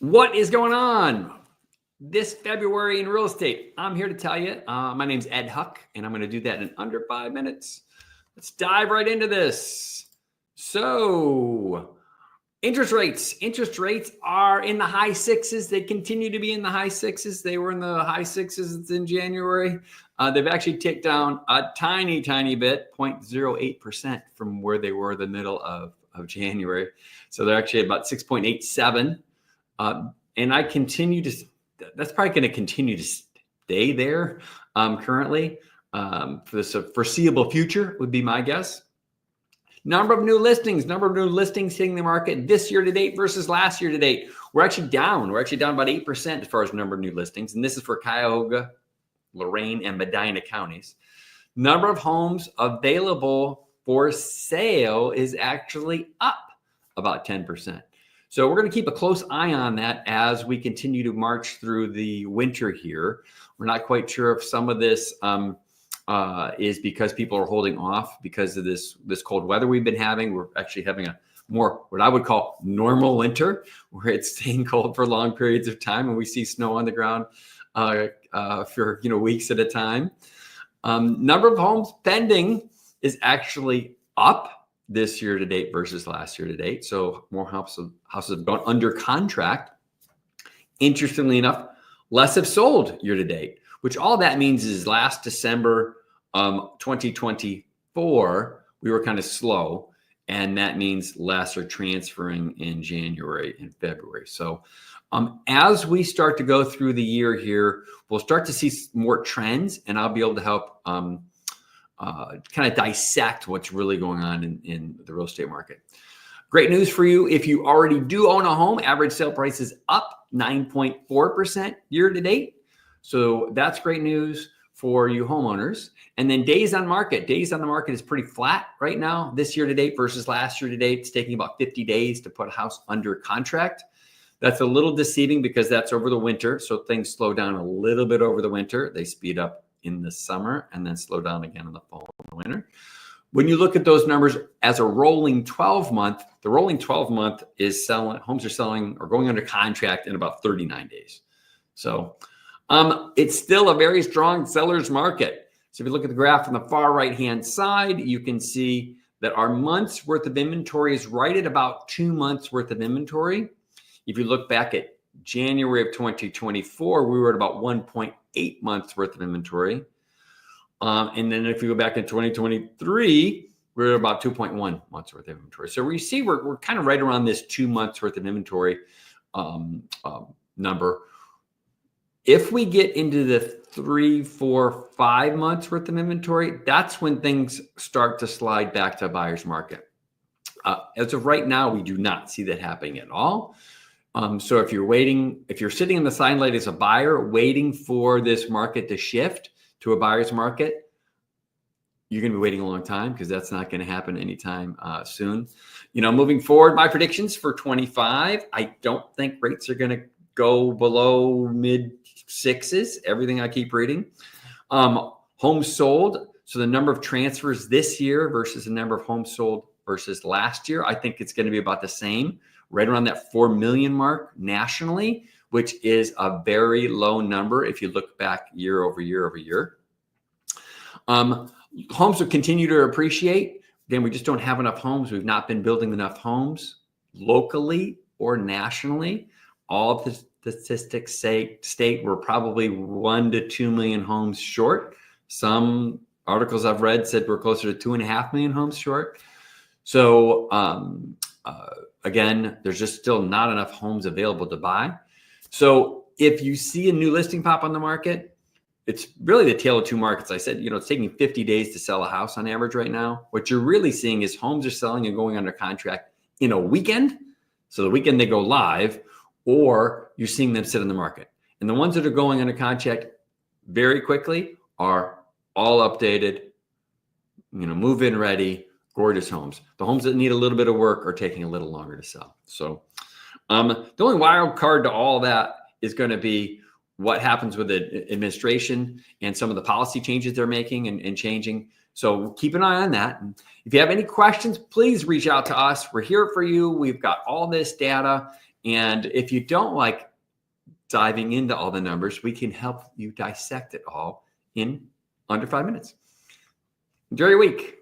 What is going on this February in real estate? I'm here to tell you. My name's Ed Huck, and I'm going to do that in under 5 minutes. Let's dive right into this. So, interest rates. Interest rates are in the high sixes. They continue to be in the high sixes. They were in the high sixes in January. They've actually ticked down a tiny bit, 0.08% from where they were the middle of January. So they're actually about 6.87. And I continue to, that's probably going to continue to stay there currently for the foreseeable future would be my guess. Number of new listings hitting the market this year to date versus last year to date. We're actually down. We're actually down about 8% as far as number of new listings. And this is for Cuyahoga, Lorain, and Medina counties. Number of homes available for sale is actually up about 10%. So we're going to keep a close eye on that as we continue to march through the winter here. We're not quite sure if some of this is because people are holding off because of this cold weather we've been having. We're actually having a more what I would call normal winter, where it's staying cold for long periods of time, and we see snow on the ground for weeks at a time. Number of homes pending is actually up this year to date versus last year to date. So more houses have gone under contract. Interestingly enough, less have sold year to date, which all that means is last December 2024, we were kind of slow. And that means less are transferring in January and February. So as we start to go through the year here, we'll start to see more trends, and I'll be able to help kind of dissect what's really going on in the real estate market. Great news for you. If you already do own a home, average sale price is up 9.4% year to date. So that's great news for you homeowners. And then days on market is pretty flat right now this year to date versus last year to date. It's taking about 50 days to put a house under contract. That's a little deceiving because that's over the winter. So things slow down a little bit over the winter. They speed up in the summer and then slow down again in the fall and the winter. When you look at those numbers as a rolling 12 month, the rolling 12 month is homes are selling or going under contract in about 39 days. So it's still a very strong seller's market. So if you look at the graph on the far right-hand side, you can see that our month's worth of inventory is right at about 2 months worth of inventory. If you look back at January of 2024, we were at about 1.8 months worth of inventory. And then if you go back in 2023, we're at about 2.1 months worth of inventory. So we see we're kind of right around this 2 months worth of inventory number. If we get into the 3, 4, 5 months worth of inventory, that's when things start to slide back to a buyer's market. As of right now, we do not see that happening at all. So if you're sitting in the sideline as a buyer waiting for this market to shift to a buyer's market, you're going to be waiting a long time because that's not going to happen anytime soon. Moving forward, my predictions for 25, I don't think rates are going to go below mid sixes, everything I keep reading. Homes sold. So the number of transfers this year versus the number of homes sold versus last year, I think it's going to be about the same. Right around that 4 million mark nationally, which is a very low number if you look back year over year. Homes will continue to appreciate. Again, we just don't have enough homes. We've not been building enough homes locally or nationally. All of the statistics state we're probably 1 to 2 million homes short. Some articles I've read said we're closer to 2.5 million homes short. So, again, there's just still not enough homes available to buy. So if you see a new listing pop on the market, it's really the tale of two markets. I said, it's taking 50 days to sell a house on average right now. What you're really seeing is homes are selling and going under contract in a weekend. So the weekend they go live, or you're seeing them sit in the market. And the ones that are going under contract very quickly are all updated, move-in ready, gorgeous homes. The homes that need a little bit of work are taking a little longer to sell. So the only wild card to all that is going to be what happens with the administration and some of the policy changes they're making and changing. So keep an eye on that. If you have any questions, please reach out to us. We're here for you. We've got all this data, And if you don't like diving into all the numbers, we can help you dissect it all in under 5 minutes. Enjoy your week.